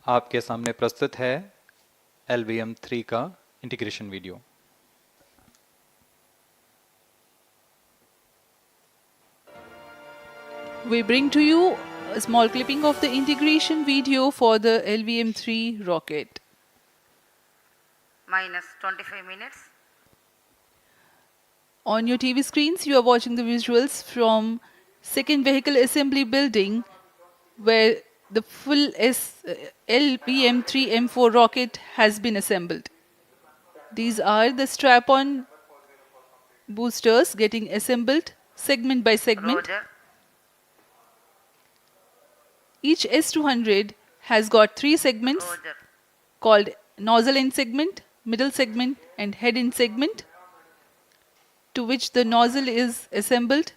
आपके सामने प्रस्तुत है LVM3 का integration video. We bring to you a small clipping of the integration video for the LVM3 rocket. Minus 25 minutes. On your TV screens, you are watching the visuals from second vehicle assembly building where the full LVM3-M4 rocket has been assembled. These are the strap-on boosters getting assembled segment by segment. Roger. Each S200 has got 3 segments Roger. called nozzle end segment, middle segment and head end segment, to which the nozzle is assembled,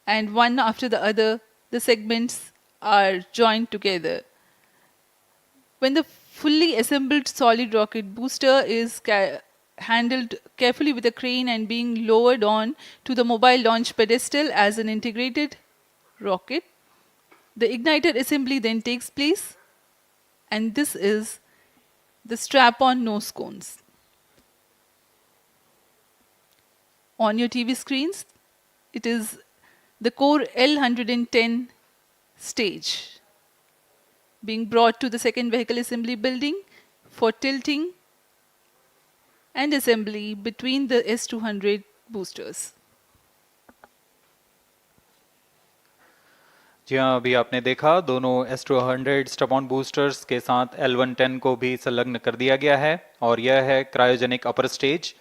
and one after the other the segments are joined together. When the fully assembled solid rocket booster is handled carefully with a crane and being lowered on to the mobile launch pedestal as an integrated rocket, the igniter assembly then takes place, and this is the strap-on nose cones. On your TV screens, it is the core L110 stage being brought to the second vehicle assembly building for tilting and assembly between the S200 boosters. जी हाँ, अभी आपने देखा दोनों S200 स्टप-ऑन boosters के साथ L110 को भी संलग्न कर दिया गया है और यह है क्रायोजेनिक अपर स्टेज,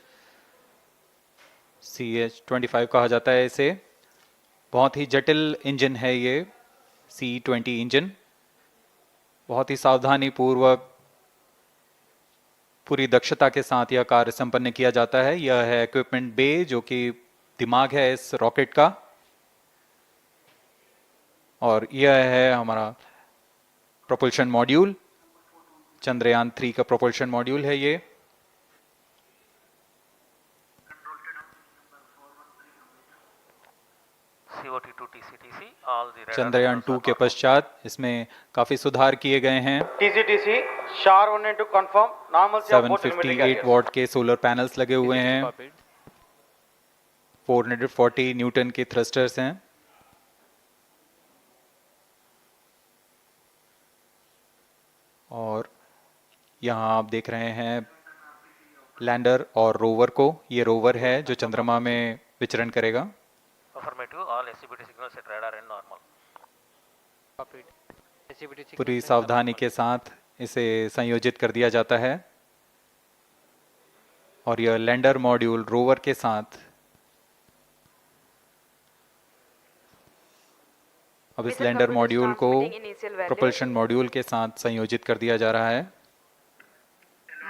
CH25 कहा जाता है इसे। बहुत ही जटिल इंजन है ये C20 इंजन। बहुत ही सावधानी पूर्वक पूरी दक्षता के साथ यह कार्य संपन्न किया जाता है। यह है इक्विपमेंट बे, जो कि दिमाग है इस रॉकेट का, और यह है हमारा प्रोपल्शन मॉड्यूल। चंद्रयान 3 का प्रोपल्शन मॉड्यूल है ये। चंद्रयान 2 के पश्चात इसमें काफी सुधार किए गए हैं। TCTC SHAR wanted to confirm normalcy of both telemetry 758 carriers. What के सोलर पैनल्स लगे हुए हैं। 440 न्यूटन के थ्रस्टर्स हैं। और यहाँ आप देख रहे हैं लैंडर और रोवर को। ये रोवर है जो चंद्रमा में विचरण करेगा। पूरी सावधानी के साथ इसे संयोजित कर दिया जाता है और यह लैंडर मॉड्यूल रोवर के साथ अब इस लैंडर मॉड्यूल को प्रोपल्शन मॉड्यूल के साथ संयोजित कर दिया जा रहा है।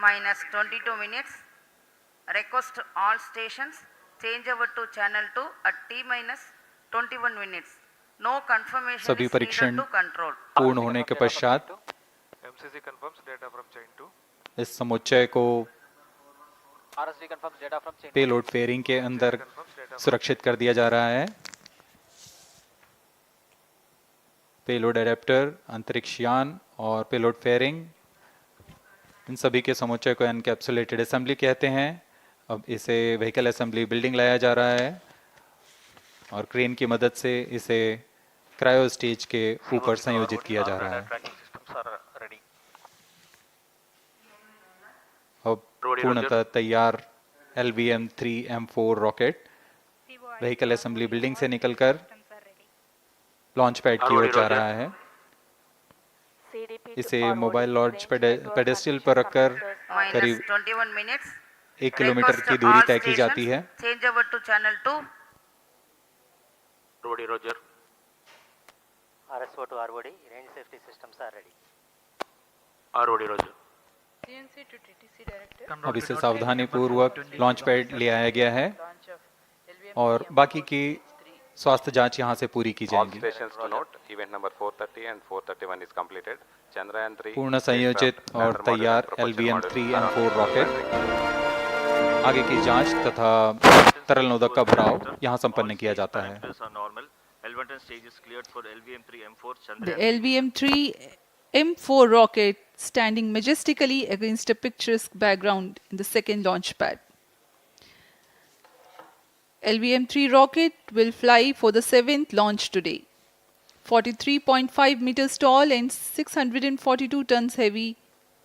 Minus 22 minutes. Request all stations change over to channel 2 at T minus 21 minutes. No confirmation सभी is परीक्षण needed to control. पूर्ण होने के पश्चात MCC confirms data from chain 2. इस समुच्चय को RSD confirms data from chain 2. Payload fairing के अंदर सुरक्षित कर दिया जा रहा है। पेलोड एडेप्टर, अंतरिक्ष यान और पेलोड फेयरिंग, इन सभी के समुच्चय को एनकैप्सुलेटेड असेंबली कहते हैं। अब इसे व्हीकल असेंबली बिल्डिंग लाया जा रहा है और क्रेन की मदद से इसे क्रायो स्टेज के ऊपर संयोजित किया जा रहा है। अब पूर्णतः तैयार LVM3-M4 rocket vehicle assembly building से निकलकर लॉन्च पैड की ओर जा रहा है। इसे मोबाइल लॉन्च पेडेस्टल पर रखकर Minus करीब 21 minutes. 1 किलोमीटर Request की दूरी all तय की जाती है। stations change over to channel 2. Roger. RSO to ROD, range safety systems are ready. ROD Roger. CNC to TTC director. अब इसे सावधानी पूर्वक लॉन्च पैड ले आया गया है और बाकी की स्वास्थ्य जांच यहां से पूरी की All जाएंगी। stations to note, event number 430 and 431 is completed. Chandrayaan 3 पूर्ण संयोजित और तैयार LVM3-M4 रॉकेट आगे की जांच तथा तरल नोदक का भराव यहां संपन्न किया जाता है। The LVM3 M4 rocket standing majestically against a picturesque background in the second launch pad. LVM-3 rocket will fly for the 7th launch today. 43.5 meters tall and 642 tons heavy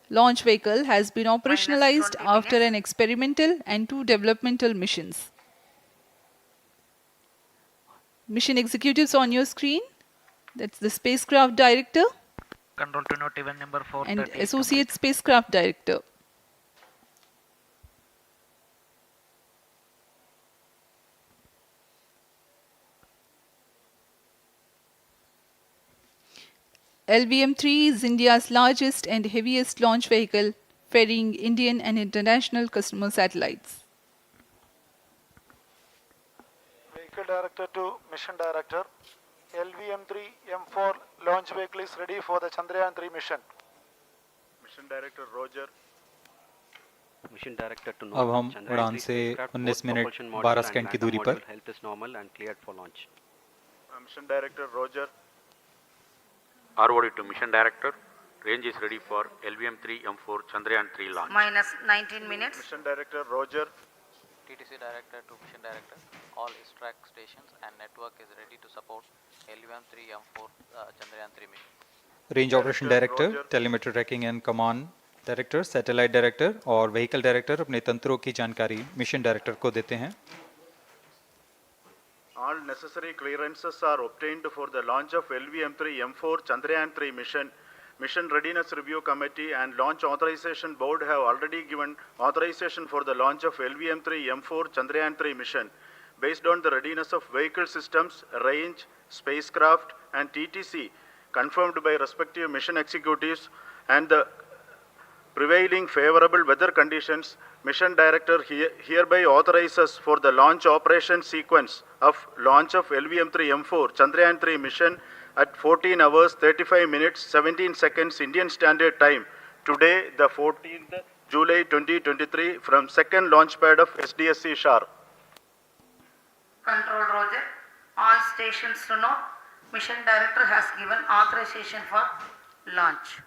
launch vehicle has been operationalized 20 after minutes. an experimental and 2 developmental missions. Mission executives on your screen. That's the spacecraft director Control to note event number 430 and is associate complete. spacecraft director. LVM-3 is India's largest and heaviest launch vehicle, ferrying Indian and international customer satellites. Vehicle Director to Mission Director. LVM3-M4 launch vehicle is ready for the Chandrayaan-3 mission. Mission Director Roger. Mission Director to अब हम Chandrayaan-3 उड़ान से spacecraft, 19 both minute propulsion module 12 and second की lander दूरी पर module health is normal and cleared for launch. Mission Director Roger. ROD to Mission Director. Range is ready for LVM3-M4 Chandrayaan-3 launch. minus 19 minutes. Mission Director Roger. TTC Director to Mission Director. All track stations and network is ready to support LVM3-M4 Chandrayaan-3 mission. Range operation director, telemetry tracking and command director, satellite director और vehicle director अपने तंत्रों की जानकारी mission director को देते हैं. All necessary clearances are obtained for the launch of LVM3-M4 Chandrayaan-3 mission. Mission Readiness Review Committee and Launch Authorization Board have already given authorization for the launch of LVM3-M4 Chandrayaan-3 mission. Based on the readiness of vehicle systems, range, spacecraft and TTC confirmed by respective mission executives and the prevailing favorable weather conditions, Mission Director hereby authorizes for the launch operation sequence of launch of LVM3-M4 Chandrayaan-3 mission at 14 hours 35 minutes 17 seconds Indian Standard Time today, the 14th July 2023 from second launch pad of SDSC SHAR. Control Roger. All stations to know. Mission Director has given authorization for launch.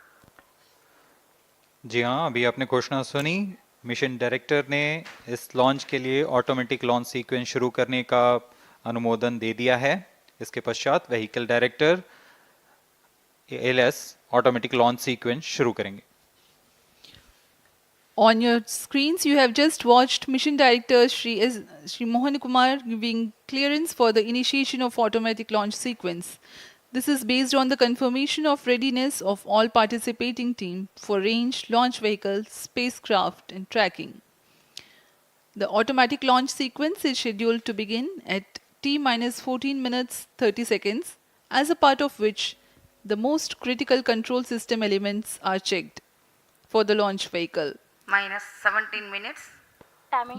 जी हाँ, अभी आपने घोषणा सुनी. Mission director ने इस launch के लिए automatic launch sequence शुरू करने का अनुमोदन दे दिया है. इसके पश्चात vehicle director LS automatic launch sequence शुरू करेंगे. On your screens, you have just watched Mission Director Shri Mohan Kumar giving clearance for the initiation of automatic launch sequence. This is based on the confirmation of readiness of all participating team for range, launch vehicles, spacecraft and tracking. The automatic launch sequence is scheduled to begin at T-minus 14 minutes 30 seconds, as a part of which the most critical control system elements are checked for the launch vehicle. Minus 17 minutes.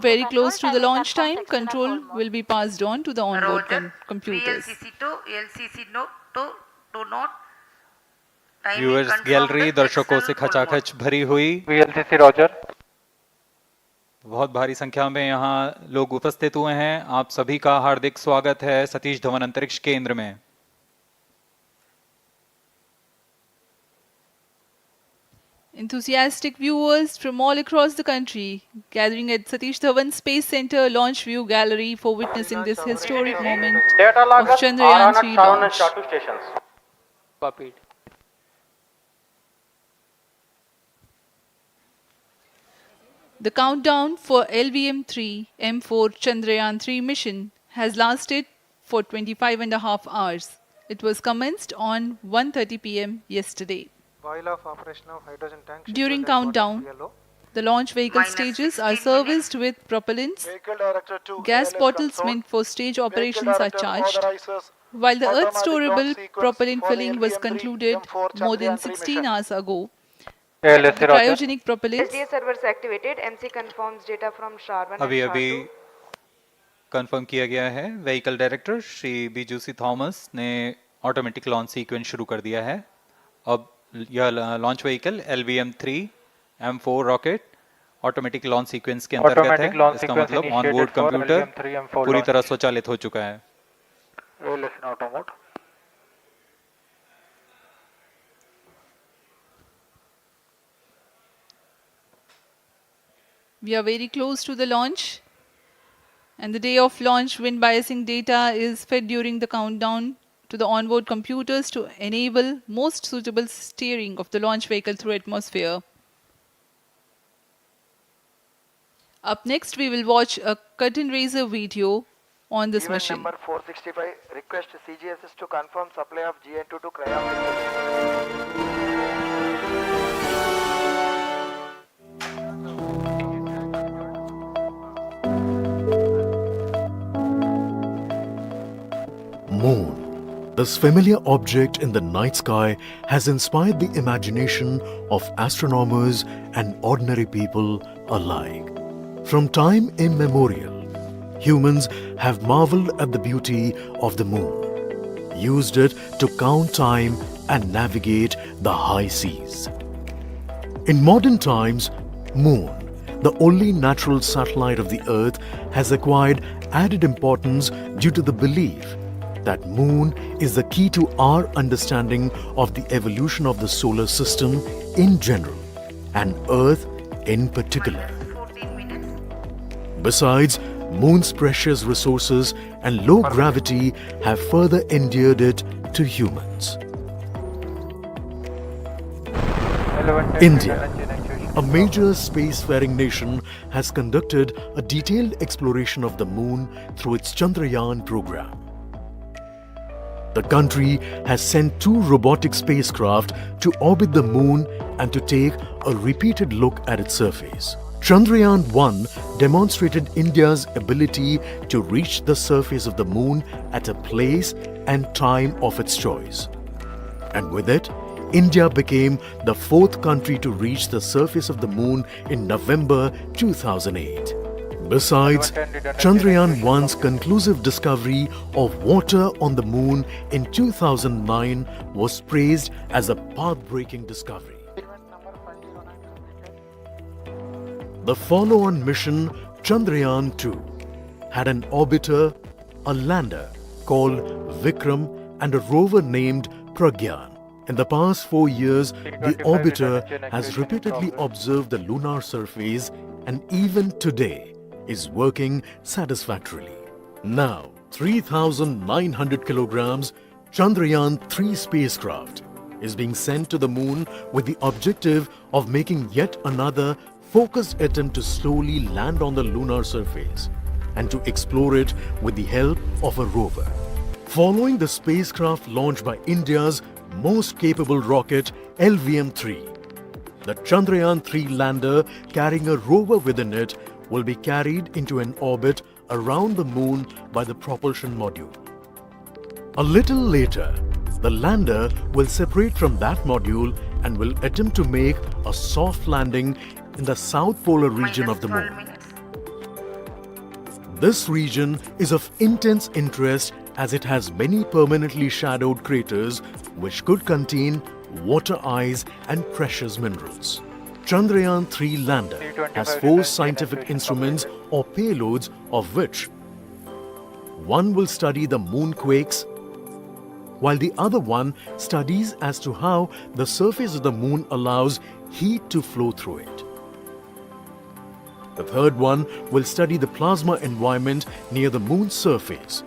Very close to the launch time, control will be passed on to the onboard Roger. computers. VLCC to LCC note to note. Timing viewers confirmed gallery दर्शकों से external full mode. खचाखच भरी हुई. VLCC Roger. बहुत भारी संख्या में यहाँ लोग उपस्थित हुए हैं. आप सभी का हार्दिक स्वागत है सतीश धवन अंतरिक्ष केंद्र में. Enthusiastic viewers from all across the country gathering at Satish Dhawan Space Center Launch View Gallery for witnessing this historic moment Data of loggers are on Chandrayaan-3 at 7 and launch. SHAR 2 stations. Copied. The countdown for LVM3-M4 Chandrayaan-3 mission has lasted for 25.5 hours. It was commenced on 1:30 p.m. yesterday. While of operation of hydrogen tank. During countdown, the launch vehicle Minus stages are 16 serviced with propellants. Vehicle Director to Gas ALS bottles console. meant for stage Vehicle operations are Director charged, authorizes while the Earth automatic storable launch sequence propellant for the filling was LVM3 concluded M4 more than Chandrayaan-3 16 mission. hours ago. ALS The Roger. cryogenic propellants SDA servers activated. MC confirms data from SHAR 1 अभी and SHAR अभी 2. Confirm किया गया है. Vehicle director Shri बीजूसी Thomas ने automatic launch sequence शुरू कर दिया है. अब यह launch vehicle LVM3-M4 rocket automatic launch sequence के अंतर्गत Automatic है. launch इसका sequence मतलब initiated onboard for computer LVM3-M4 पूरी launch. तरह स्वचालित हो चुका है. ALS in auto mode. We are very close to the launch. And the day of launch, wind biasing data is fed during the countdown to the onboard computers to enable most suitable steering of the launch vehicle through atmosphere. Up next, we will watch a curtain raiser video on this Event mission. number 465, request CGSS to confirm supply of GN2 to cryo. Moon. This familiar object in the night sky has inspired the imagination of astronomers and ordinary people alike. From time immemorial, humans have marveled at the beauty of the moon, used it to count time and navigate the high seas. In modern times, Moon, the only natural satellite of the Earth, has acquired added importance due to the belief that Moon is the key to our understanding of the evolution of the solar system in general and Earth in particular. Besides, Moon's precious resources and low gravity have further endeared it to humans. India, a major spacefaring nation, has conducted a detailed exploration of the Moon through its Chandrayaan program. The country has sent 2 robotic spacecraft to orbit the Moon and to take a repeated look at its surface. Chandrayaan-1 demonstrated India's ability to reach the surface of the Moon at a place and time of its choice. And with it, India became the 4th country to reach the surface of the Moon in November 2008. Besides, Chandrayaan-1's conclusive discovery of water on the Moon in 2009 was praised as a path-breaking discovery. The follow-on mission, Chandrayaan-2, had an orbiter, a lander called Vikram, and a rover named Pragyan. In the past 4 years, the orbiter has repeatedly observed the lunar surface and even today is working satisfactorily. Now, 3,900 kilograms Chandrayaan-3 spacecraft is being sent to the Moon with the objective of making yet another focused attempt to slowly land on the lunar surface and to explore it with the help of a rover. Following the spacecraft launched by India's most capable rocket LVM3, the Chandrayaan-3 lander carrying a rover within it will be carried into an orbit around the Moon by the propulsion module. A little later, the lander will separate from that module and will attempt to make a soft landing in the south polar region of the Moon. This region is of intense interest as it has many permanently shadowed craters which could contain water ice and precious minerals. Chandrayaan-3 lander has 4 scientific instruments or payloads, of which one will study the moonquakes, while the other one studies as to how the surface of the Moon allows heat to flow through it. The third one will study the plasma environment near the Moon's surface.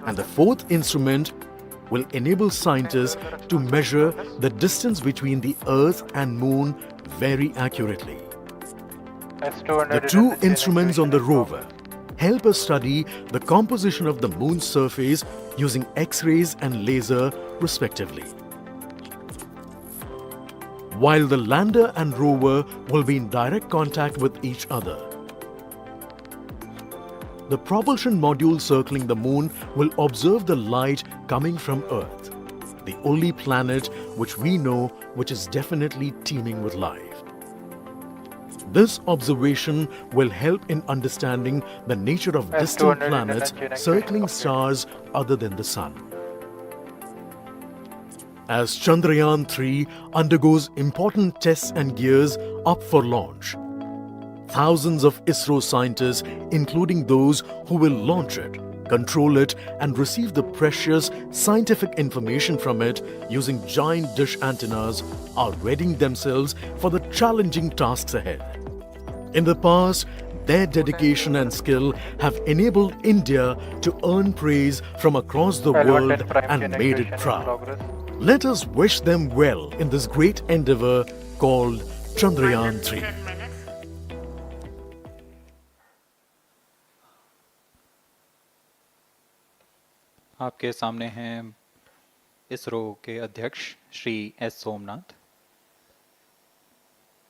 And the 4th instrument will enable scientists to measure the distance between the Earth and Moon very accurately. The 2 instruments on the rover help us study the composition of the Moon's surface using X-rays and laser respectively. While the lander and rover will be in direct contact with each other. The propulsion module circling the Moon will observe the light coming from Earth, the only planet which we know which is definitely teeming with life. This observation will help in understanding the nature of distant planets circling stars other than the Sun. As Chandrayaan-3 undergoes important tests and gears up for launch, thousands of ISRO scientists, including those who will launch it, control it, and receive the precious scientific information from it using giant dish antennas are readying themselves for the challenging tasks ahead. In the past, their dedication and skill have enabled India to earn praise from across the world and made it proud. Let us wish them well in this great endeavor called Chandrayaan-3. 10 minutes. आपके सामने हैं इसरो के अध्यक्ष Shri S Somnath.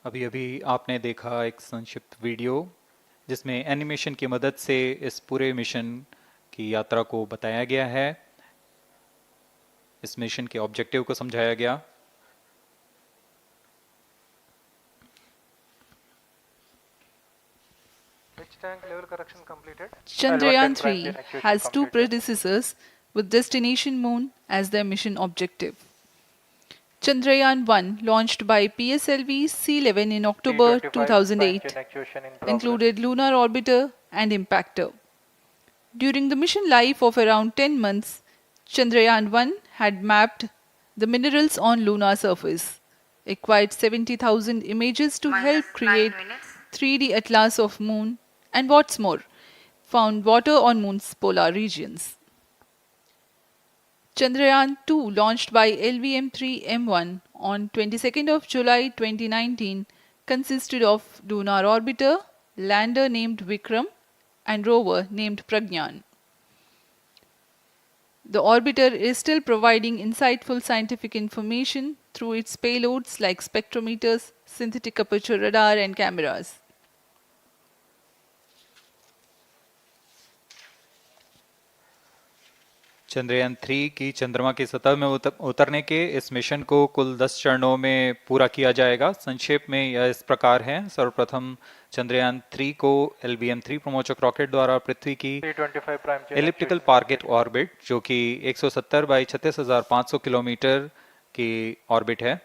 अभी अभी आपने देखा एक संक्षिप्त वीडियो जिसमें एनिमेशन की मदद से इस पूरे मिशन की यात्रा को बताया गया है, इस मिशन के ऑब्जेक्टिव को समझाया गया। Which tank level correction completed? Chandrayaan-3 has two predecessors with destination moon as their mission objective. Chandrayaan-1, launched by PSLV C-11 in October 2008, included lunar orbiter and impactor. During the mission life of around 10 months, Chandrayaan-1 had mapped the minerals on lunar surface, acquired 70,000 images to help create 3D atlas of moon, and what's more, found water on moon's polar regions. Chandrayaan-2, launched by LVM3-M1 on 22nd of July 2019, consisted of lunar orbiter, lander named Vikram, and rover named Pragyan. The orbiter is still providing insightful scientific information through its payloads like spectrometers, synthetic aperture radar, and cameras. Chandrayaan 3 की चंद्रमा की सतह में उतरने के इस mission को कुल 10 चरणों में पूरा किया जाएगा। संक्षेप में यह इस प्रकार है। सर्वप्रथम चंद्रयान 3 को LVM3 प्रमोचक रॉकेट द्वारा पृथ्वी की एलिप्टिकल टारगेट ऑर्बिट, जो कि 170 बाई 36,500 किलोमीटर की ऑर्बिट है,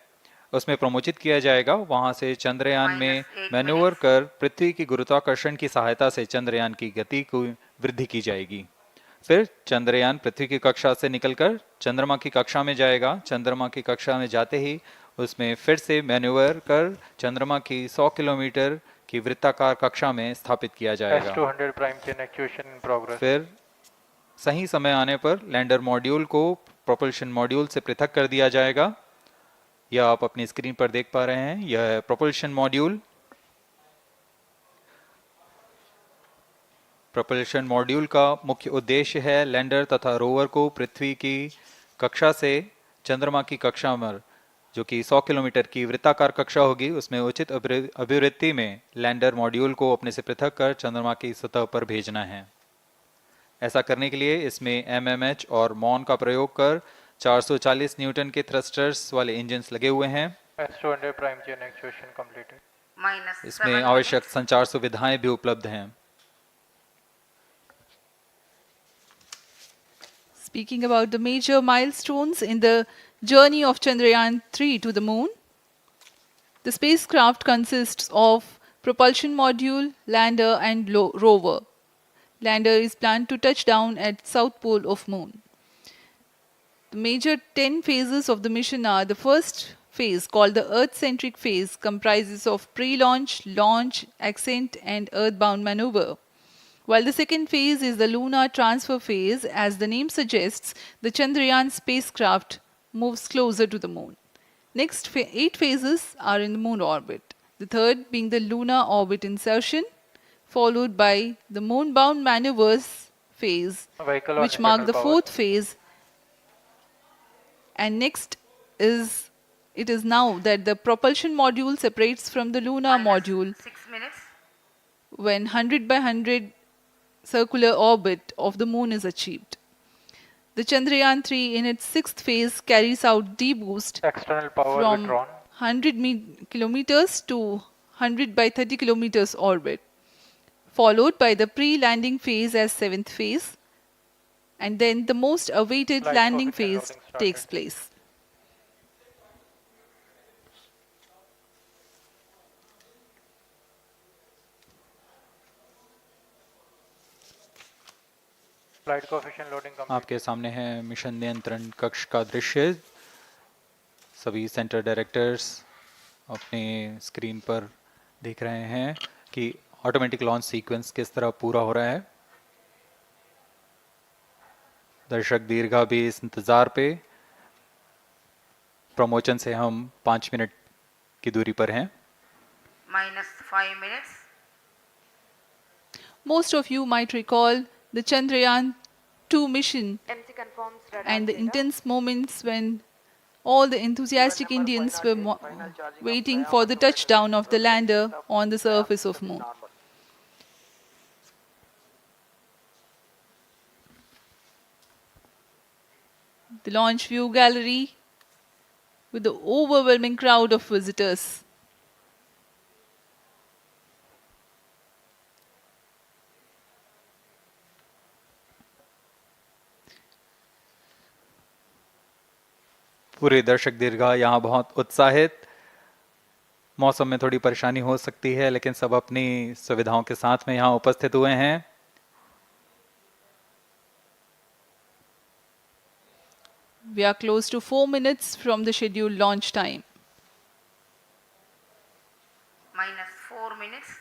उसमें प्रमोचित किया जाएगा। वहां से चंद्रयान में मैन्यूवर कर पृथ्वी की गुरुत्वाकर्षण की सहायता से चंद्रयान की गति को वृद्धि की जाएगी। फिर चंद्रयान पृथ्वी की कक्षा से निकलकर चंद्रमा की कक्षा में जाएगा। चंद्रमा की कक्षा में जाते ही उसमें फिर से मैन्यूवर कर चंद्रमा की 100 किलोमीटर की वृत्ताकार कक्षा में स्थापित किया जाएगा। फिर सही समय आने पर लैंडर मॉड्यूल को प्रोपल्शन मॉड्यूल से पृथक कर दिया जाएगा। यह आप अपनी स्क्रीन पर देख पा रहे हैं, यह प्रोपल्शन मॉड्यूल। प्रोपल्शन मॉड्यूल का मुख्य उद्देश्य है लैंडर तथा रोवर को पृथ्वी की कक्षा से चंद्रमा की कक्षा में, जो कि 100 किलोमीटर की वृत्ताकार कक्षा होगी, उसमें उचित अभिवृत्ति में लैंडर मॉड्यूल को अपने से पृथक कर चंद्रमा की सतह पर भेजना है। ऐसा करने के लिए इसमें MMH और मॉन का प्रयोग कर 440 न्यूटन के थ्रस्टर्स वाले इंजन्स लगे हुए हैं। इसमें आवश्यक संचार सुविधाएं भी उपलब्ध हैं। Speaking about the major milestones in the journey of Chandrayaan-3 to the moon, the spacecraft consists of propulsion module, lander, and rover. Lander is planned to touch down at south pole of moon. The major 10 phases of the mission are: the first phase, called the Earth-centric phase, comprises of pre-launch, launch, ascent, and earthbound maneuver. While the second phase is the lunar transfer phase, as the name suggests, the Chandrayaan spacecraft moves closer to the moon. Next 8 phases are in the moon orbit, the third being the lunar orbit insertion, followed by the moon-bound maneuvers phase, which mark the fourth phase. And next is, it is now that the propulsion module separates from the lunar module 6 minutes. when 100 by 100 circular orbit of the moon is achieved. The Chandrayaan-3 in its sixth phase carries out D-boost from 100 kilometers to 100 by 30 kilometers orbit, followed by the pre-landing phase as seventh phase, and then the most awaited landing phase takes place. Flight coefficient loading complete. आपके सामने है mission नियंत्रण कक्ष का दृश्य। सभी centre directors अपने screen पर देख रहे हैं कि ऑटोमेटिक लॉन्च सीक्वेंस किस तरह पूरा हो रहा है। दर्शक दीर्घा भी इस इंतज़ार पे। प्रमोशन से हम 5 मिनट की दूरी पर हैं। -5 minutes. Most of you might recall the Chandrayaan-2 mission MC confirms radar and the data. intense moments when all the enthusiastic Indians were waiting for the touchdown of the lander on the surface of Moon. The launch view gallery with the overwhelming crowd of visitors. पूरे दर्शक दीर्घा यहाँ बहुत उत्साहित। मौसम में थोड़ी परेशानी हो सकती है लेकिन सब अपनी सुविधाओं के साथ में यहाँ उपस्थित हुए हैं। We are close to 4 minutes from the scheduled launch time. -4 minutes.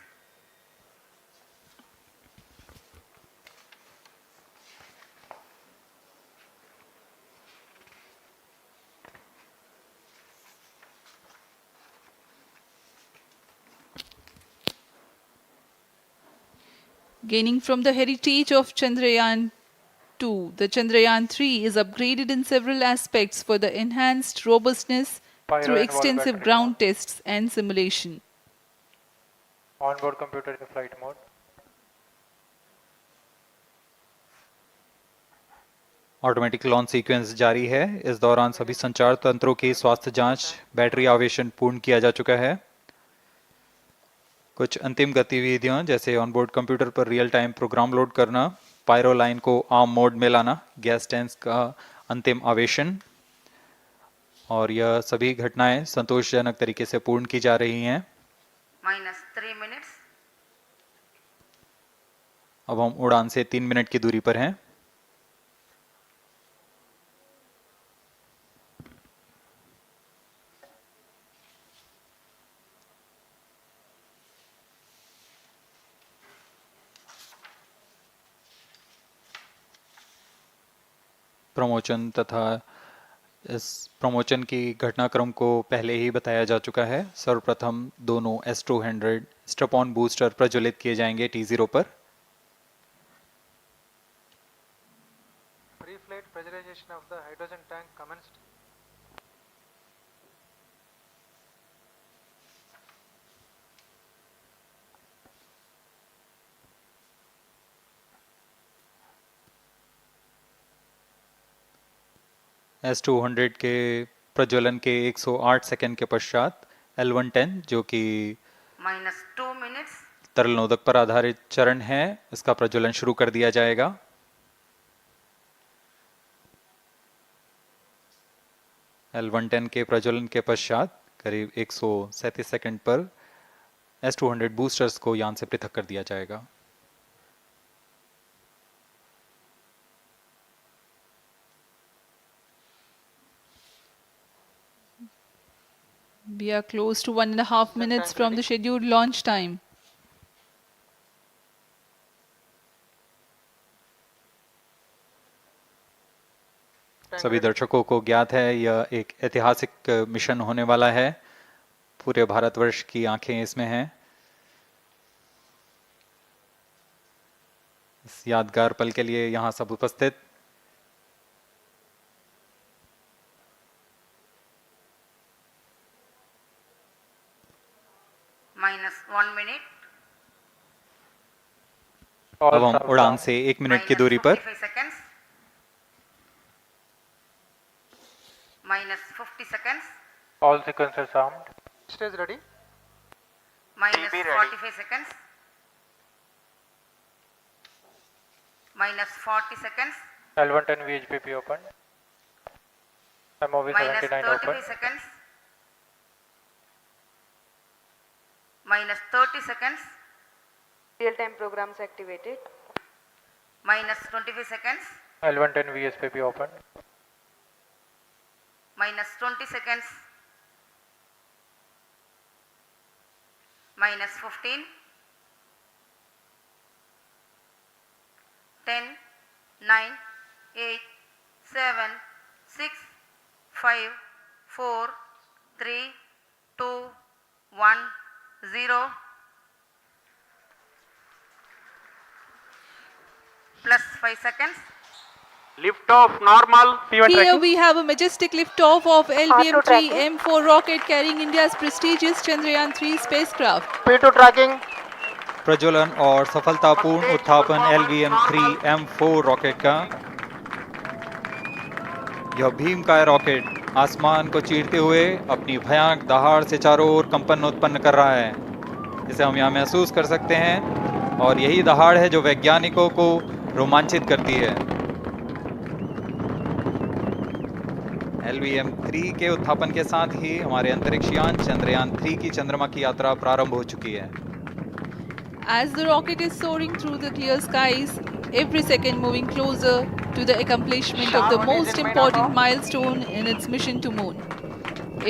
Gaining from the heritage of Chandrayaan-2, the Chandrayaan-3 is upgraded in several aspects for the enhanced robustness Pyro through and wall extensive battery ground mode. tests and simulation. Onboard computer in flight mode. Automatic launch sequence जारी है। इस दौरान सभी संचार तंत्रों की स्वास्थ्य जांच, बैटरी आवेशन पूर्ण किया जा चुका है। कुछ अंतिम गतिविधियां जैसे ऑनबोर्ड कंप्यूटर पर रियल टाइम प्रोग्राम लोड करना, पायरो लाइन को आर्म मोड में लाना, गैस टैंक का अंतिम आवेशन, और यह सभी घटनाएं संतोषजनक तरीके से पूर्ण की जा रही हैं। -3 minutes. अब हम उड़ान से 3 मिनट की दूरी पर हैं। प्रमोशन तथा इस प्रमोशन की घटनाक्रम को पहले ही बताया जा चुका है। सर्वप्रथम दोनों S200 स्ट्रप-ऑन बूस्टर प्रज्वलित किए जाएंगे T0 पर। Pre-flight pressurization of the hydrogen tank commenced. S200 के प्रज्वलन के 108 सेकंड के पश्चात L110 जो कि -2 minutes. तरल नोदक पर आधारित चरण है, इसका प्रज्वलन शुरू कर दिया जाएगा। L110 के प्रज्वलन के पश्चात करीब 137 सेकंड पर S200 बूस्टर्स को यान से पृथक कर दिया जाएगा। We are close to 1.5 minutes from the scheduled launch time. सभी दर्शकों को ज्ञात है यह एक ऐतिहासिक मिशन होने वाला है। पूरे भारतवर्ष की आंखें इसमें हैं। इस यादगार पल के लिए यहाँ सब उपस्थित। -1 minute. अब हम उड़ान से 1 मिनट की दूरी पर। -45 seconds. -50 seconds. All sequencers armed. Stage ready. -45 seconds. -40 seconds. L110 VHPP open. MOV 79 open. -33 seconds. -30 seconds. Real-time programs activated. minus 25 seconds, L110 VSPP open. minus 20 seconds, minus 15, 10, 9, 8, 7, 6, 5, 4, 3, 2, 1, 0. Plus 5 seconds. Lift off normal. Here we have a majestic liftoff of LVM3-M4 rocket carrying India's prestigious Chandrayaan-3 spacecraft. P2 tracking. प्रज्वलन और सफलतापूर्ण उत्थापन LVM3-M4 rocket का। यह भीमकाय rocket आसमान को चीरते हुए अपनी भयानक दहाड़ से चारों ओर कंपन उत्पन्न कर रहा है। इसे हम यहाँ महसूस कर सकते हैं और यही दहाड़ है जो वैज्ञानिकों को रोमांचित करती है। LVM3 के उत्थापन के साथ ही हमारे अंतरिक्ष यान चंद्रयान-3 की चंद्रमा की यात्रा प्रारंभ हो चुकी है। As the rocket is soaring through the clear skies, every second moving closer to the accomplishment of the most important milestone in its mission to moon.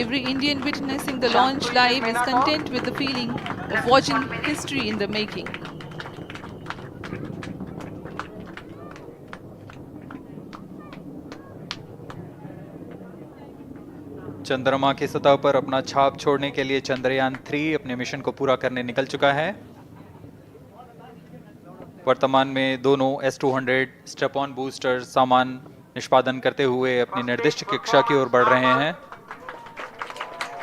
Every Indian witnessing the launch live is content with the feeling of watching history in the making. चंद्रमा की सतह पर अपना छाप छोड़ने के लिए चंद्रयान-3 अपने मिशन को पूरा करने निकल चुका है। वर्तमान में दोनों S200 स्टेप ऑन बूस्टर सामान निष्पादन करते हुए अपनी निर्दिष्ट कक्षा की ओर बढ़ रहे हैं।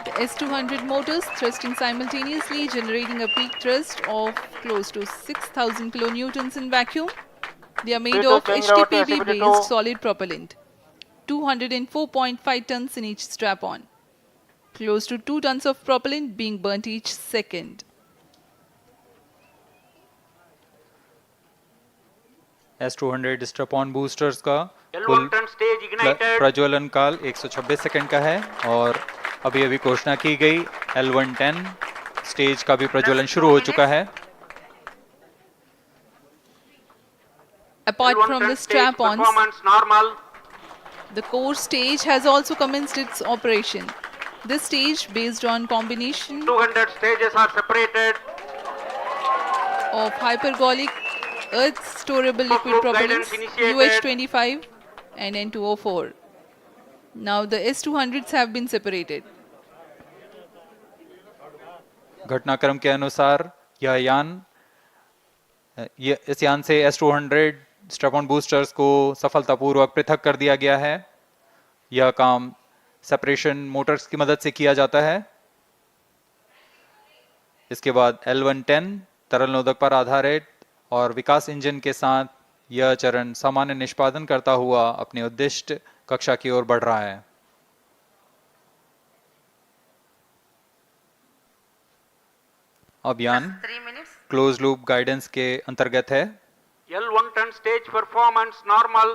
The S200 motors thrusting simultaneously, generating a peak thrust of close to 6,000 kilonewtons in vacuum. They are made of HTPB-based solid propellant, 204.5 tons in each strap-on, close to 2 tons of propellant being burnt each second. S200 strap-on boosters का कुल प्रज्वलन काल 126 second का है और अभी अभी घोषणा की गई L110 स्टेज का भी प्रज्वलन शुरू हो चुका है। Apart from the strap-ons, the core stage has also commenced its operation. This stage, based on combination 200 stages are separated. of hypergolic earth storable liquid propellants UH25 and N2O4. Now the S200s have been separated. घटनाक्रम के अनुसार इस यान से S200 strap-on boosters को सफलतापूर्वक पृथक कर दिया गया है। यह काम सेपरेशन मोटर्स की मदद से किया जाता है। इसके बाद L110 तरल नोदक पर आधारित और विकास इंजन के साथ यह चरण सामान्य निष्पादन करता हुआ अपने उद्दिष्ट कक्षा की ओर बढ़ रहा है। अब यान क्लोज लूप गाइडेंस के अंतर्गत है। L110 stage performance normal.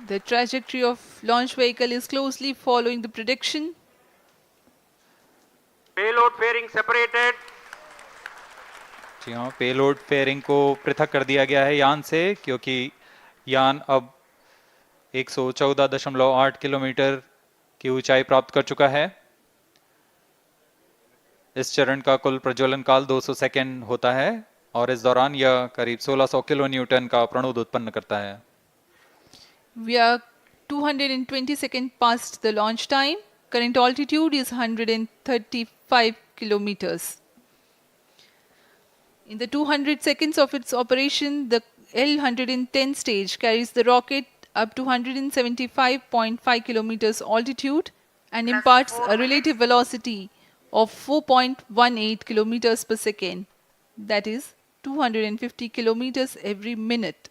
The trajectory of launch vehicle is closely following the prediction. Payload fairing separated. जी हाँ, पेलोड फेयरिंग को पृथक कर दिया गया है यान से, क्योंकि यान अब 114.8 किलोमीटर की ऊंचाई प्राप्त कर चुका है। इस चरण का कुल प्रज्वलन काल 200 सेकेंड होता है और इस दौरान यह करीब 1600 किलो न्यूटन का प्रणोद उत्पन्न करता है। We are 220 seconds past the launch time. Current altitude is 135 kilometers. In the 200 seconds of its operation, the L110 stage carries the rocket up to 175.5 kilometers altitude and imparts a relative velocity of 4.18 kilometers per second, that is 250 kilometers every minute.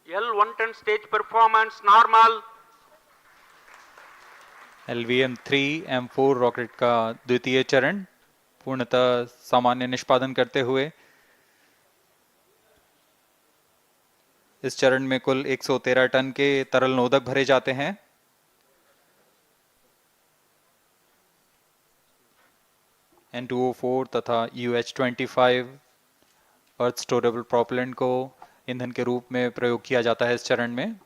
L110 stage performance normal. LVM3-M4 rocket का द्वितीय चरण पूर्णतः सामान्य निष्पादन करते हुए इस चरण में कुल 113 टन के तरल नोदक भरे जाते हैं। N2O4 तथा UH25 अर्थ स्टोरेबल प्रोपेलेंट को ईंधन के रूप में प्रयोग किया जाता है इस चरण में।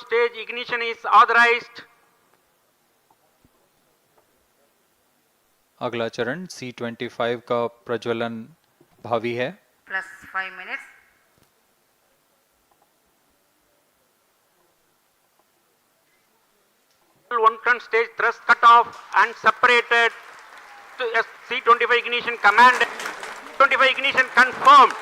Stage ignition is authorized. अगला चरण C25 का प्रज्वलन भावी है। Plus 5 minutes. One front stage thrust cut off and separated to C25 ignition command. 25 ignition confirmed.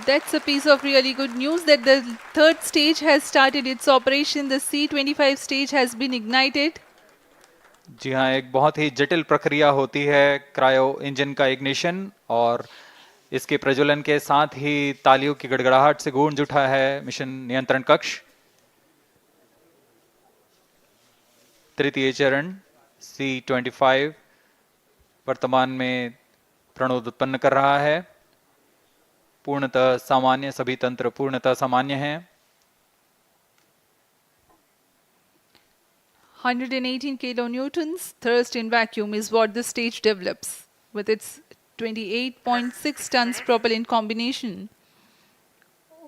That's a piece of really good news that the third stage has started its operation. The C25 stage has been ignited. जी हाँ, एक बहुत ही जटिल प्रक्रिया होती है cryo engine का ignition, और इसके प्रज्वलन के साथ ही तालियों की गड़गड़ाहट से गूंज उठा है मिशन नियंत्रण कक्ष। तृतीय चरण C25 वर्तमान में प्रणोद उत्पन्न कर रहा है। पूर्णतः सामान्य, सभी तंत्र पूर्णतः सामान्य हैं। 118 kilonewtons thrust in vacuum is what this stage develops with its 28.6 tons propellant combination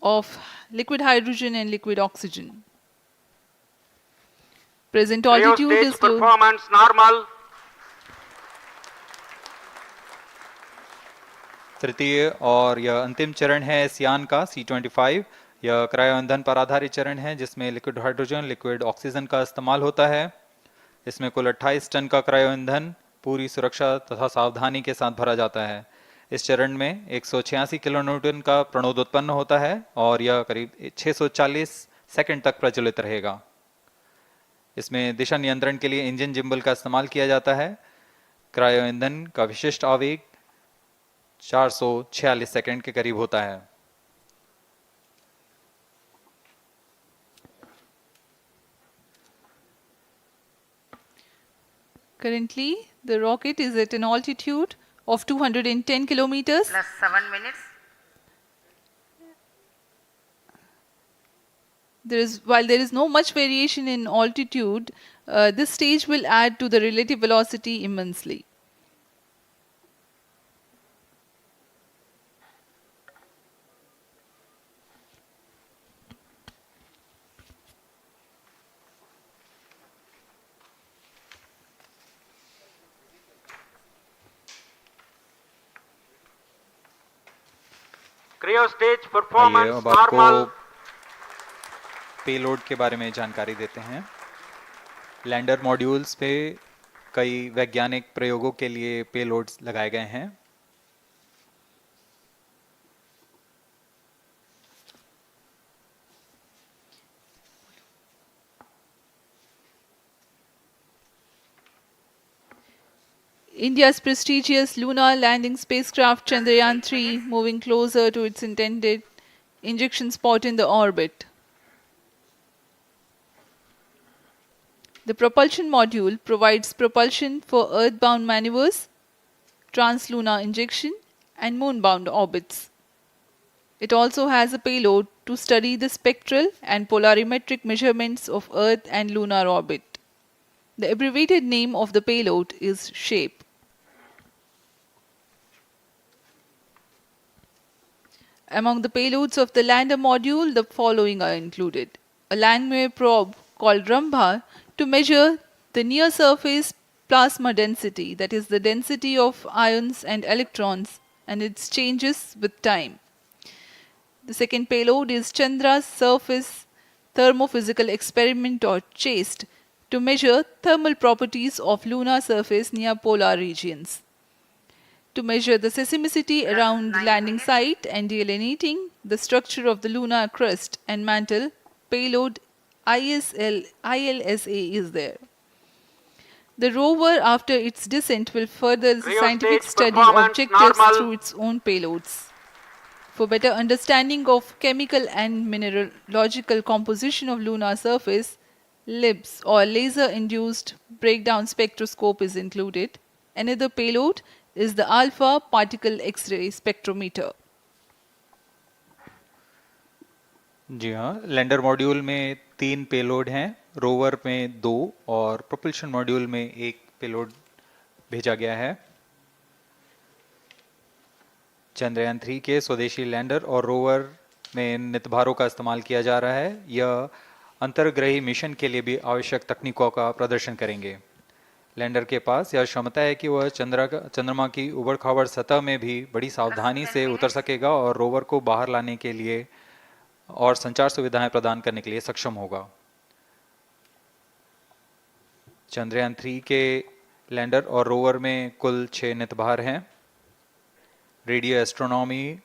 of liquid hydrogen and liquid oxygen. Present altitude is performance normal. तृतीय और यह अंतिम चरण है इस यान का C25। यह क्रायो ईंधन पर आधारित चरण है जिसमें लिक्विड हाइड्रोजन, लिक्विड ऑक्सीजन का इस्तेमाल होता है। इसमें कुल 28 टन का क्रायो ईंधन पूरी सुरक्षा तथा सावधानी के साथ भरा जाता है। इस चरण में 186 किलोन्यूटन का प्रणोद उत्पन्न होता है और यह करीब 640 सेकंड तक प्रज्वलित रहेगा। इसमें दिशा नियंत्रण के लिए इंजन जिम्बल का इस्तेमाल किया जाता है। क्रायो ईंधन का विशिष्ट आवेग 446 सेकंड के करीब होता है। Currently, the rocket is at an altitude of 210 kilometers. Plus 7 minutes. While there is no much variation in altitude, this stage will add to the relative velocity immensely. Cryo stage आइए performance अब आपको normal. Payload के बारे में जानकारी देते हैं। Lander modules पे कई वैज्ञानिक प्रयोगों के लिए पेलोड्स लगाए गए हैं। India's prestigious lunar landing spacecraft Chandrayaan-3 moving closer to its intended injection spot in the orbit. The propulsion module provides propulsion for earthbound maneuvers, translunar injection, and moonbound orbits. It also has a payload to study the spectral and polarimetric measurements of Earth and lunar orbit. The abbreviated name of the payload is SHAPE. Among the payloads of the lander module, the following are included. A Langmuir probe called Rambha to measure the near-surface plasma density, that is the density of ions and electrons, and its changes with time. The second payload is Chandra's Surface Thermophysical Experiment, or CHAST, to measure thermal properties of lunar surface near polar regions. To measure the seismicity around the landing site and delineating the structure of the lunar crust and mantle, payload ILSA is there. The rover, after its descent, will further the scientific study objectives through its own payloads. For better understanding of chemical and mineralogical composition of lunar surface, LIBS, or laser-induced breakdown spectroscope, is included. Another payload is the alpha particle X-ray spectrometer. जी हाँ, lander module में 3 payload हैं, rover में 2 और propulsion module में 1 payload भेजा गया है। चंद्रयान 3 के स्वदेशी लैंडर और रोवर में नितभारों का इस्तेमाल किया जा रहा है। यह अंतर्ग्रही मिशन के लिए भी आवश्यक तकनीकों का प्रदर्शन करेंगे। लैंडर के पास यह क्षमता है कि वह चंद्रमा की उबड़-खाबड़ सतह में भी बड़ी सावधानी से उतर सकेगा और रोवर को बाहर लाने के लिए और संचार सुविधाएं प्रदान करने के लिए सक्षम होगा। चंद्रयान 3 के लैंडर और रोवर में कुल 6 नितभार हैं। Radio astronomy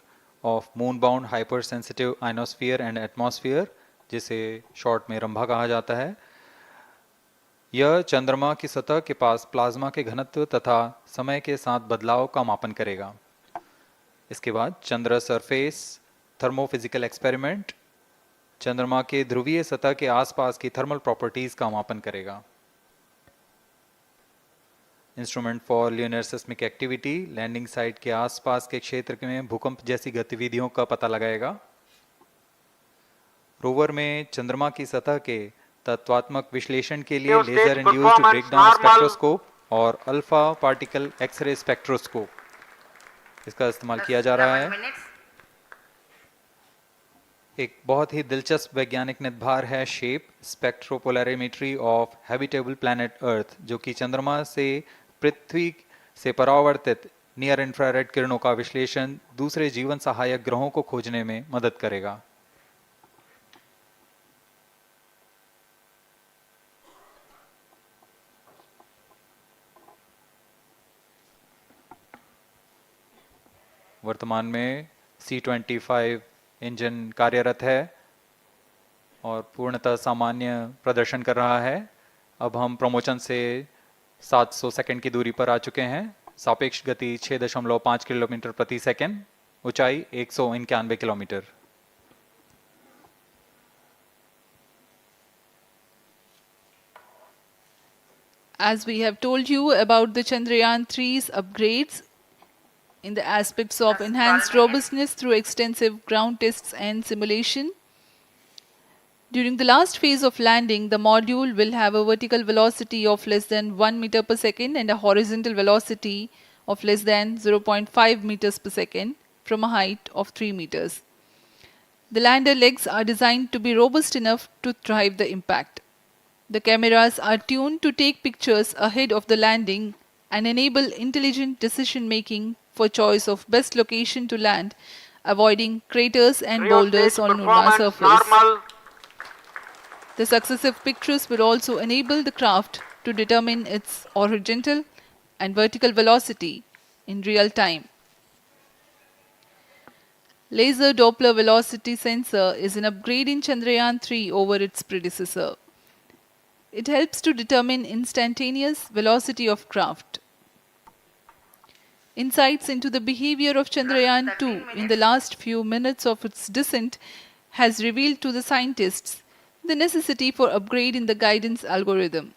of moon bound hyper sensitive ionosphere and atmosphere, जिसे शॉर्ट में रंभा कहा जाता है, यह चंद्रमा की सतह के पास प्लाज्मा के घनत्व तथा समय के साथ बदलाव का मापन करेगा। इसके बाद चंद्र सरफेस थर्मोफिजिकल एक्सपेरिमेंट चंद्रमा के ध्रुवीय सतह के आसपास की थर्मल प्रॉपर्टीज का मापन करेगा। Instrument for lunar seismic activity landing site के आसपास के क्षेत्र में भूकंप जैसी गतिविधियों का पता लगाएगा। रोवर में चंद्रमा की सतह के तत्वात्मक विश्लेषण के लिए लेजर इंड्यूस्ड ब्रेकडाउन स्पेक्ट्रोस्कोप और अल्फा पार्टिकल एक्सरे स्पेक्ट्रोस्कोप इसका इस्तेमाल किया जा रहा है। एक बहुत ही दिलचस्प वैज्ञानिक निर्धार है shape स्पेक्ट्रोपोलैरिमेट्री of habitable planet earth, जो कि चंद्रमा से पृथ्वी से परावर्तित नियर इंफ्रारेड किरणों का विश्लेषण दूसरे जीवन सहायक ग्रहों को खोजने में मदद करेगा। वर्तमान में C-25 इंजन कार्यरत है और पूर्णतः सामान्य प्रदर्शन कर रहा है। अब हम प्रमोशन से 700 सेकंड की दूरी पर आ चुके हैं। सापेक्ष गति 6.5 किलोमीटर प्रति सेकंड, ऊंचाई 191 kilometre. As we have told you about the Chandrayaan-3's upgrades in the aspects of enhanced robustness through extensive ground tests and simulation. During the last phase of landing, the module will have a vertical velocity of less than 1 meter per second and a horizontal velocity of less than 0.5 meters per second from a height of 3 meters. The lander legs are designed to be robust enough to drive the impact. The cameras are tuned to take pictures ahead of the landing and enable intelligent decision making for choice of best location to land, avoiding craters and boulders on lunar surface. The successive pictures will also enable the craft to determine its horizontal and vertical velocity in real time. Laser Doppler velocity sensor is an upgrade in Chandrayaan-3 over its predecessor. It helps to determine instantaneous velocity of craft. Insights into the behavior of Chandrayaan-2 in the last few minutes of its descent has revealed to the scientists the necessity for upgrade in the guidance algorithm.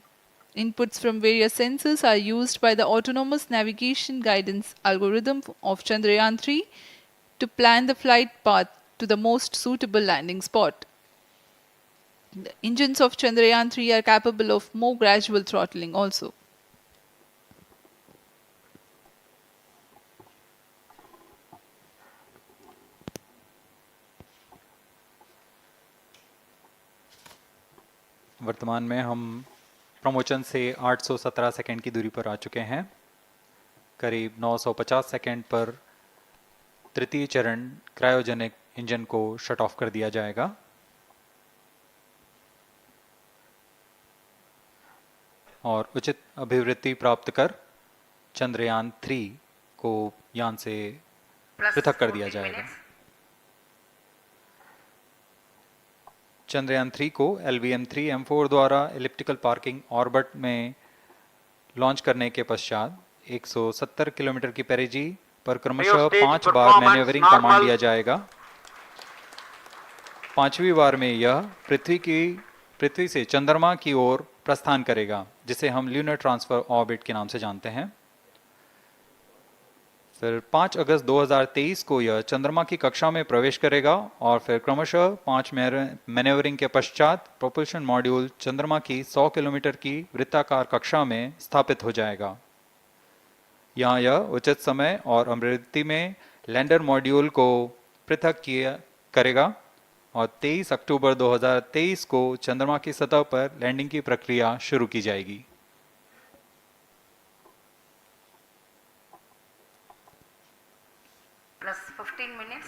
Inputs from various sensors are used by the autonomous navigation guidance algorithm of Chandrayaan-3 to plan the flight path to the most suitable landing spot. The engines of Chandrayaan-3 are capable of more gradual throttling also. वर्तमान में हम promotion से 817 second की दूरी पर आ चुके हैं। करीब 950 सेकंड पर तृतीय चरण क्रायोजेनिक इंजन को शट ऑफ कर दिया जाएगा। और उचित अभिवृद्धि प्राप्त कर चंद्रयान 3 को यान से पृथक कर दिया जाएगा। चंद्रयान 3 को LVM3-M4 द्वारा एलिप्टिकल पार्किंग ऑर्बिट में लॉन्च करने के पश्चात 170 किलोमीटर की पेरिजी पर क्रमशः 5 बार मैन्यूवरिंग कमांड दिया जाएगा। 5वीं बार में यह पृथ्वी से चंद्रमा की ओर प्रस्थान करेगा, जिसे हम ल्यूनर ट्रांसफर ऑर्बिट के नाम से जानते हैं। फिर 5 अगस्त 2023 को यह चंद्रमा की कक्षा में प्रवेश करेगा और फिर क्रमशः 5 मैनेवरिंग के पश्चात प्रोपल्शन मॉड्यूल चंद्रमा की 100 किलोमीटर की वृत्ताकार कक्षा में स्थापित हो जाएगा। यहाँ यह उचित समय और आवृत्ति में लैंडर मॉड्यूल को पृथक करेगा और 23 अक्टूबर 2023 को चंद्रमा की सतह पर लैंडिंग की प्रक्रिया शुरू की जाएगी। Plus 15 minutes.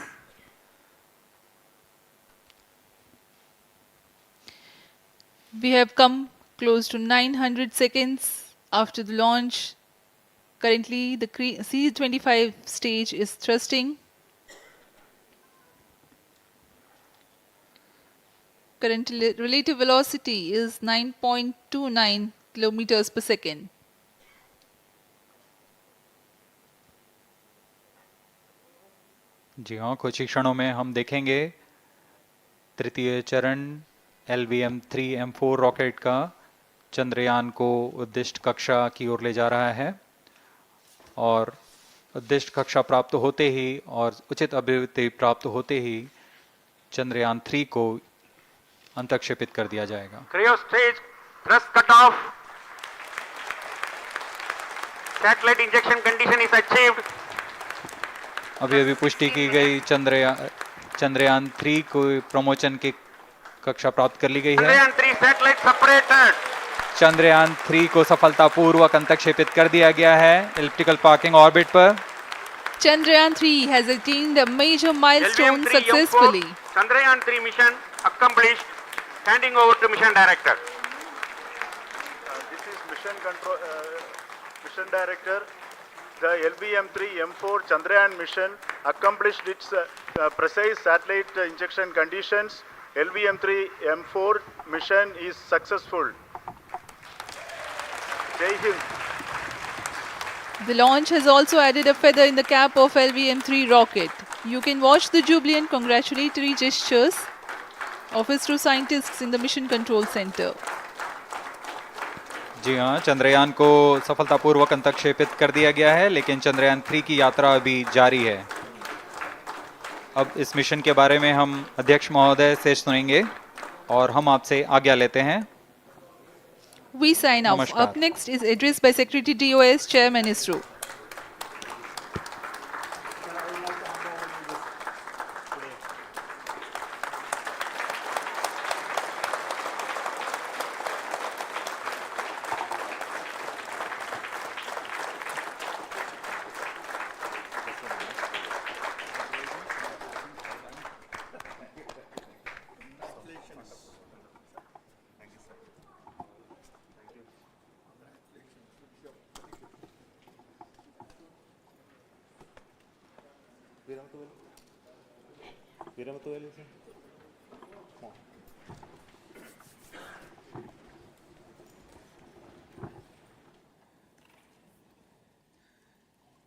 We have come close to 900 seconds after the launch. Currently, the C-25 stage is thrusting. Current relative velocity is 9.29 kilometers per second. जी हाँ, कुछ ही क्षणों में हम देखेंगे तृतीय चरण LVM3-M4 रॉकेट का चंद्रयान को उद्दिष्ट कक्षा की ओर ले जा रहा है और उद्दिष्ट कक्षा प्राप्त होते ही और उचित अभिवृद्धि प्राप्त होते ही चंद्रयान 3 को अंतक्षेपित कर दिया जाएगा। Cryo stage thrust cutoff. Satellite injection condition is achieved. अभी पुष्टि की गई चंद्रयान 3 को प्रमोशन की कक्षा प्राप्त कर ली गई है। Chandrayaan 3 satellite separated. चंद्रयान 3 को सफलतापूर्वक अंतक्षेपित कर दिया गया है एलिप्टिकल पार्किंग ऑर्बिट पर। Chandrayaan 3 has attained a major milestone successfully. Chandrayaan 3 mission accomplished. Handing over to mission director. This is mission director. The LVM3-M4 Chandrayaan mission accomplished its precise satellite injection conditions. LVM3-M4 mission is successful. Jai Hind. The launch has also added a feather in the cap of LVM3 rocket. You can watch the jubilant congratulatory gestures of ISRO scientists in the Mission Control Center. जी हाँ, चंद्रयान को सफलतापूर्वक अंतक्षेपित कर दिया गया है, लेकिन चंद्रयान 3 की यात्रा अभी जारी है। अब इस मिशन के बारे में हम अध्यक्ष महोदय से सुनेंगे और हम आपसे आज्ञा लेते हैं। We sign off. Up next is address by Secretary DOS, Chairman ISRO.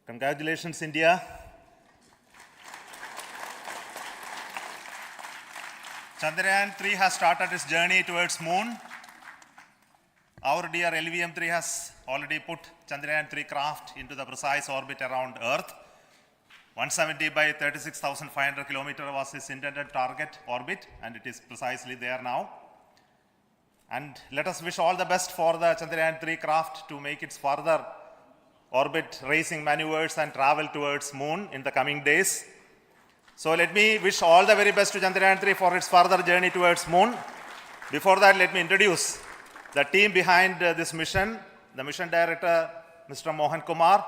Congratulations, India. Chandrayaan-3 has started its journey towards moon. Our dear LVM-3 has already put Chandrayaan-3 craft into the precise orbit around Earth. 170 by 36,500 kilometers was its intended target orbit, and it is precisely there now. And let us wish all the best for the Chandrayaan-3 craft to make its further orbit racing maneuvers and travel towards moon in the coming days. So let me wish all the very best to Chandrayaan-3 for its further journey towards moon. Before that, let me introduce the team behind this mission, the mission director, Mr. Mohan Kumar,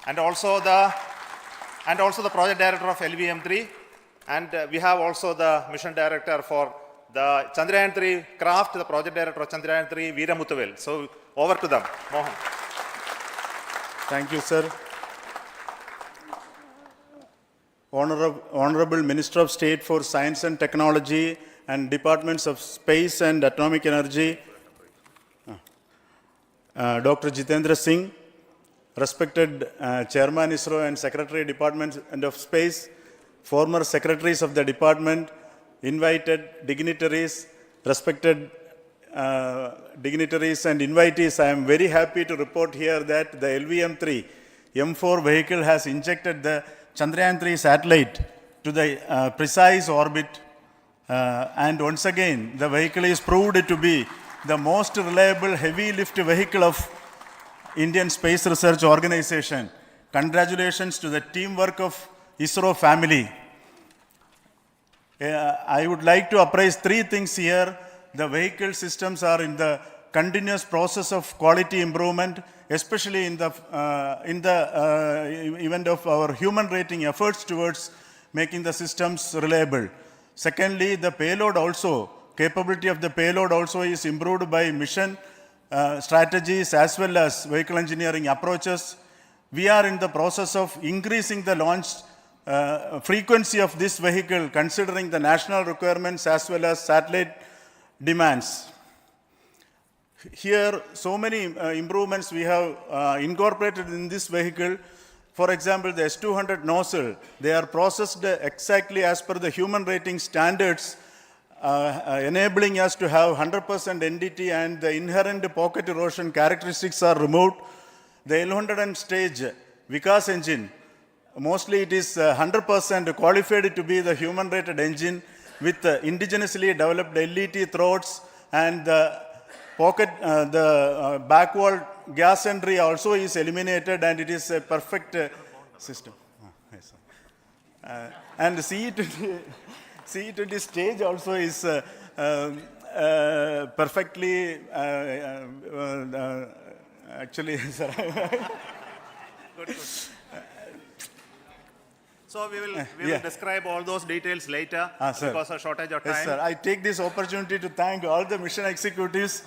and also the project director of LVM3, and we have also the mission director for the Chandrayaan-3 craft, the project director of Chandrayaan-3, Veera Muthuvel. So over to them, Mohan. Thank you, sir. Honorable Minister of State for Science and Technology and Departments of Space and Atomic Energy, Dr. Jitendra Singh, respected Chairman ISRO and Secretary Department of Space, former secretaries of the department, invited dignitaries, respected dignitaries and invitees, I am very happy to report here that the LVM3 M4 vehicle has injected the Chandrayaan-3 satellite to the precise orbit. And once again, the vehicle is proved to be the most reliable heavy lift vehicle of Indian Space Research Organization. Congratulations to the teamwork of ISRO family. I would like to appraise three things here. The vehicle systems are in the continuous process of quality improvement, especially in the event of our human rating efforts towards making the systems reliable. Secondly, the payload also, capability of the payload also is improved by mission strategies as well as vehicle engineering approaches. We are in the process of increasing the launch frequency of this vehicle considering the national requirements as well as satellite demands. Here, so many improvements we have incorporated in this vehicle. For example, the S200 nozzle, they are processed exactly as per the human rating standards, enabling us to have 100% NDT, and the inherent pocket erosion characteristics are removed. The L100 stage Vikas engine, mostly it is 100% qualified to be the human rated engine with indigenously developed LET throats, and the pocket, back wall gas entry also is eliminated, and it is a perfect system. And the CE20 stage also is perfectly, actually, sir. Good. So we will describe all those details later because of shortage of time. Yes, sir. I take this opportunity to thank all the mission executives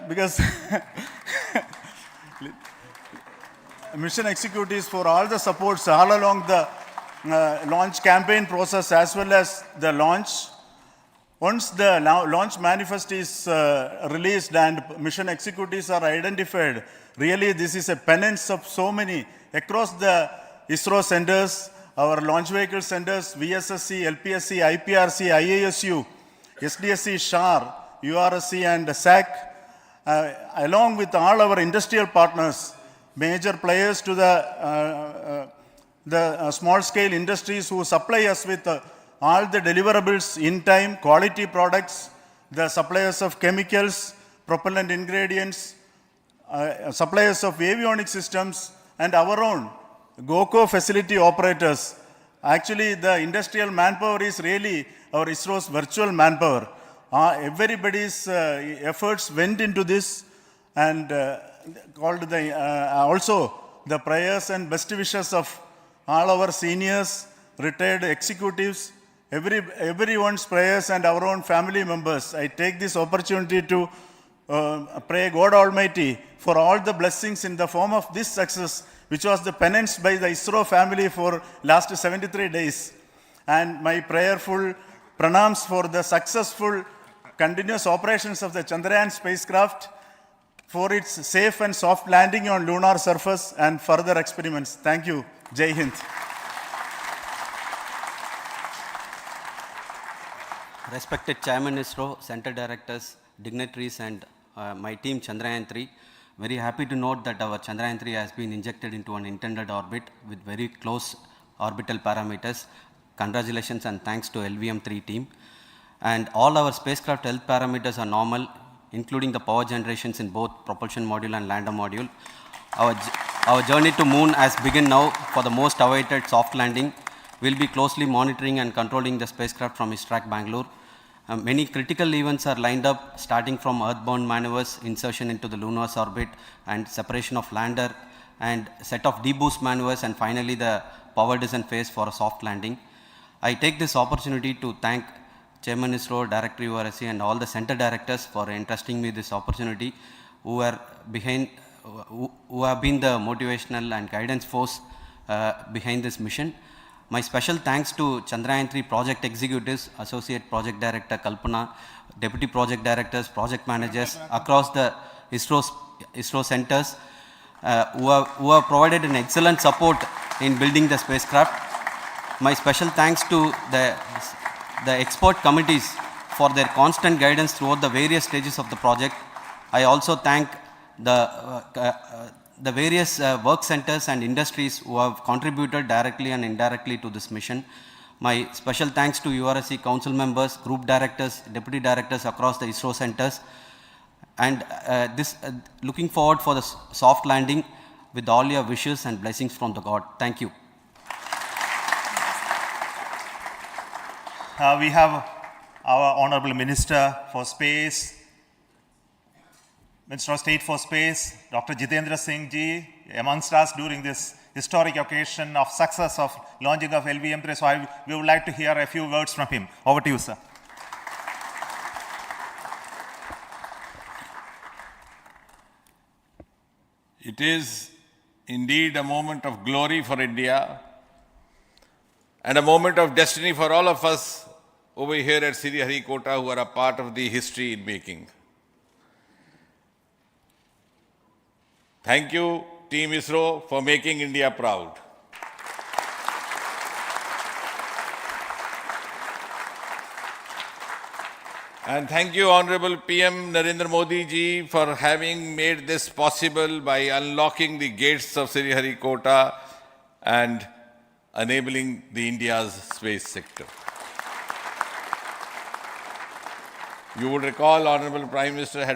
because mission executives for all the supports all along the launch campaign process as well as the launch. Once the launch manifest is released and mission executives are identified, really this is a penance of so many across the ISRO centers, our launch vehicle centers, VSSC, LPSC, IPRC, IASU, SDSC, SHAR, URSC and SAC, along with all our industrial partners, major players to the small scale industries who supply us with all the deliverables in time, quality products, the suppliers of chemicals, propellant ingredients, suppliers of avionic systems, and our own GOCO facility operators. Actually, the industrial manpower is really our ISRO's virtual manpower. Everybody's efforts went into this, and called also the prayers and best wishes of all our seniors, retired executives, everyone's prayers and our own family members. I take this opportunity to pray God Almighty for all the blessings in the form of this success, which was the penance by the ISRO family for last 73 days. And my prayerful pranams for the successful continuous operations of the Chandrayaan spacecraft, for its safe and soft landing on lunar surface and further experiments. Thank you. Jai Hind. Respected Chairman ISRO, Center Directors, dignitaries and my team Chandrayaan-3, very happy to note that our Chandrayaan-3 has been injected into an intended orbit with very close orbital parameters. Congratulations and thanks to LVM3 team. And all our spacecraft health parameters are normal, including the power generations in both propulsion module and lander module. Our journey to moon has begun now for the most awaited soft landing. We'll be closely monitoring and controlling the spacecraft from ISTRAC Bangalore. Many critical events are lined up, starting from earthbound maneuvers, insertion into the lunar orbit, and separation of lander, and set of deboost maneuvers, and finally the power descent phase for a soft landing. I take this opportunity to thank Chairman ISRO, Director URSC, and all the center directors for entrusting me this opportunity, who have been the motivational and guidance force behind this mission. My special thanks to Chandrayaan-3 project executives, Associate Project Director Kalpana, Deputy Project Directors, Project Managers across the ISRO centers who have provided an excellent support in building the spacecraft. My special thanks to the expert committees for their constant guidance throughout the various stages of the project. I also thank the the various work centers and industries who have contributed directly and indirectly to this mission. My special thanks to URSC council members, group directors, deputy directors across the ISRO centers, and looking forward for the soft landing with all your wishes and blessings from the God. Thank you. We have our Honorable Minister for Space, Minister of State for Space, Dr. Jitendra Singh ji, amongst us during this historic occasion of success of launching of LVM3. So we would like to hear a few words from him. Over to you, sir. It is indeed a moment of glory for India and a moment of destiny for all of us over here at Sriharikota who are a part of the history in making. Thank you, Team ISRO, for making India proud. And thank you, Honorable PM Narendra Modi ji, for having made this possible by unlocking the gates of Sriharikota and enabling the India's space sector. You would recall, Honorable Prime Minister had